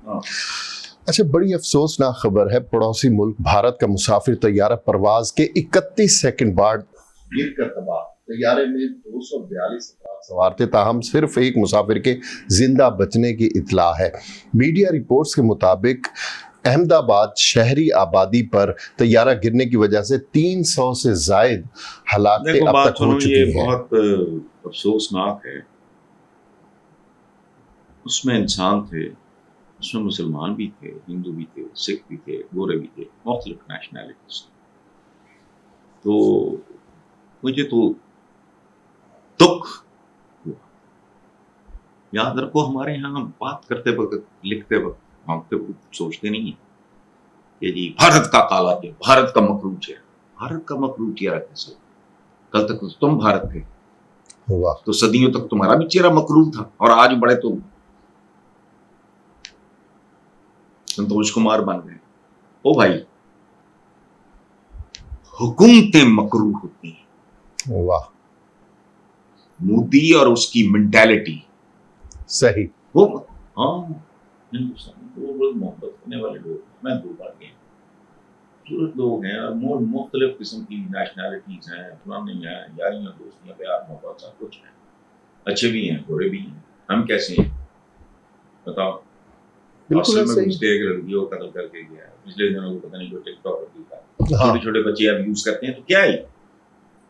اچھا، بڑی افسوسناک خبر ہے، پڑوسی ملک بھارت کا مسافر طیارہ پرواز کے 31 سیکنڈ بعد گر کر تباہ۔ طیارے میں 242 افراد سوار تھے، تاہم صرف ایک مسافر کے زندہ بچنے کی اطلاع ہے۔ میڈیا رپورٹس کے مطابق احمد آباد شہری آبادی پر طیارہ گرنے کی وجہ سے 300 سے زائد ہلاکتیں اب تک ہو چکی ہیں۔ یہ بہت افسوسناک ہے۔ اس میں انسان تھے، اس میں مسلمان بھی تھے، ہندو بھی تھے، سکھ بھی تھے، گورے بھی تھے، مختلف نیشنلٹیز۔ تو مجھے تو دکھ ہوا۔ یاد رکھو، ہمارے یہاں بات کرتے وقت، لکھتے وقت ہم تو سوچتے نہیں ہیں کہ جی بھارت کا کالا تھے، بھارت کا مکروہ چہرہ۔ بھارت کا مکروہ چہرہ کیسے؟ کل تک تم بھارت تھے، تو صدیوں تک تمہارا بھی چہرہ مکروہ تھا، اور آج بڑے تم سنتوش کمار بن گئے۔ او بھائی، حکومتیں مکروہ ہوتی ہیں۔ واہ، مودی اور اس کی مینٹالٹی صحیح۔ وہ ہندوستان کو بڑے محبت کرنے والے لوگ ہیں۔ میں 2 بار گیا، خوبصورت لوگ ہیں، اور مختلف قسم کی نیشنلٹیز ہیں، پرانے ہیں، یاریاں، دوستیاں، پیار محبت سب کچھ ہیں، اچھے بھی ہیں، برے بھی ہیں۔ ہم کیسے ہیں بتاؤ؟ اصل میں گھستے ایک لڑکی کو قتل کر کے گیا ہے۔ پچھلے دنوں کو پتہ نہیں کوئی ٹک ٹاک پر بھی تھا، چھوٹے چھوٹے بچے اب یوز کرتے ہیں، تو کیا ہی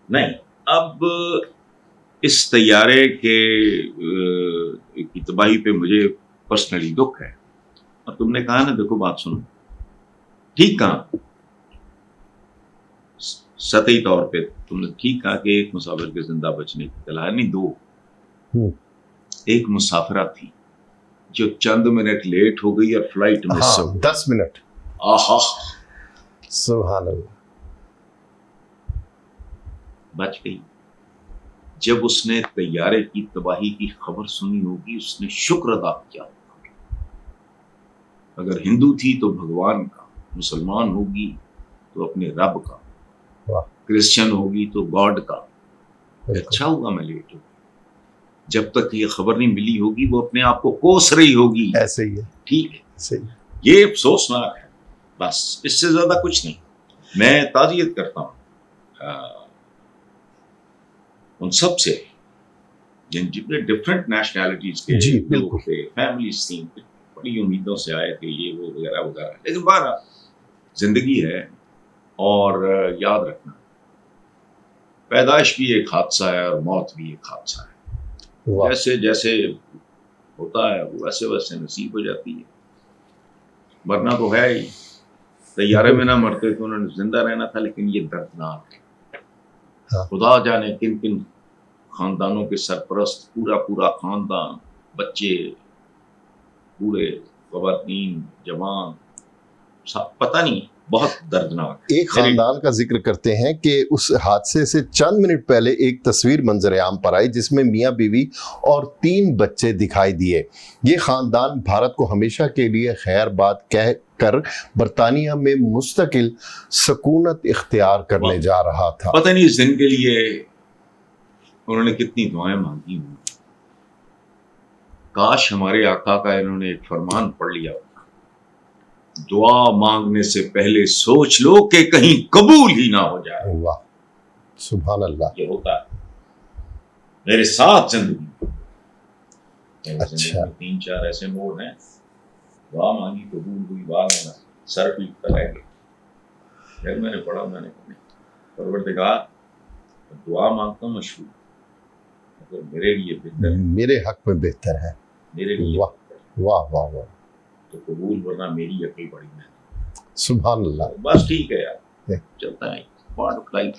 نہیں۔ اب اس طیارے کے کی تباہی پہ مجھے پرسنلی دکھ ہے۔ اور تم نے کہا نا، دیکھو بات سنو، ٹھیک کہا، سطحی طور پہ تم نے ٹھیک کہا کہ ایک مسافر کے زندہ بچنے کی اطلاع نہیں، 2۔ ایک مسافرہ تھی جو چند منٹ لیٹ ہو گئی اور فلائٹ میں 10 منٹ۔ آہا، سبحان اللہ، بچ گئی۔ جب اس نے طیارے کی تباہی کی خبر سنی ہوگی، اس نے شکر ادا کیا ہوگا۔ اگر ہندو تھی تو بھگوان کا، مسلمان ہوگی تو اپنے رب کا، کرسچن ہوگی تو گاڈ کا۔ اچھا ہوگا میں لیٹ ہوں، جب تک یہ خبر نہیں ملی ہوگی وہ اپنے آپ کو کوس رہی ہوگی۔ ایسے ہی ہے، ٹھیک ہے، صحیح۔ یہ افسوسناک ہے، بس اس سے زیادہ کچھ نہیں۔ میں تعزیت کرتا ہوں ان سب سے جن ڈفرینٹ نیشنلٹیز کے لوگ تھے، فیملیز تھیں، بڑی امیدوں سے آئے تھے، یہ وہ وغیرہ وغیرہ۔ لیکن بہرحال زندگی ہے، اور یاد رکھنا، پیدائش بھی ایک حادثہ ہے اور موت بھی ایک حادثہ ہے۔ جیسے جیسے ہوتا ہے ویسے ویسے نصیب ہو جاتی ہے، مرنا تو ہے ہی۔ طیارے میں نہ مرتے تو انہوں نے زندہ رہنا تھا، لیکن یہ دردناک ہے۔ خدا جانے کن کن خاندانوں کے سرپرست، پورا خاندان، بچے، بوڑھے، خواتین، جوان، پتہ نہیں، بہت دردناک۔ ایک خاندان کا ذکر کرتے ہیں کہ اس حادثے سے چند منٹ پہلے ایک تصویر منظر عام پر آئی جس میں میاں بیوی اور 3 بچے دکھائی دیے۔ یہ خاندان بھارت کو ہمیشہ کے لیے خیر بات کہہ کر برطانیہ میں مستقل سکونت اختیار کرنے جا رہا تھا۔ پتہ نہیں اس دن کے لیے انہوں نے کتنی دعائیں مانگی ہوں۔ کاش ہمارے آقا کا انہوں نے ایک فرمان پڑھ لیا ہوتا، دعا مانگنے سے پہلے سوچ لو کہ کہیں قبول ہی نہ ہو جائے۔ واہ، سبحان اللہ۔ یہ ہوتا ہے میرے ساتھ زندگی اچھا، 3-4 ایسے موڑ ہیں، دعا مانگی قبول ہوئی، بعد میں سر پیٹتا رہ گیا۔ پھر میں نے پڑھا، میں نے کہا پروردگار، دعا مانگتا ہوں مشہور، مگر میرے لیے بہتر ہے، میرے حق میں بہتر ہے۔ میرے لیے واہ واہ واہ واہ، تو قبول، ورنہ میری عقل بڑی محنت۔ سبحان اللہ۔ بس ٹھیک ہے یار، چلتا ہے، پارٹ آف لائف۔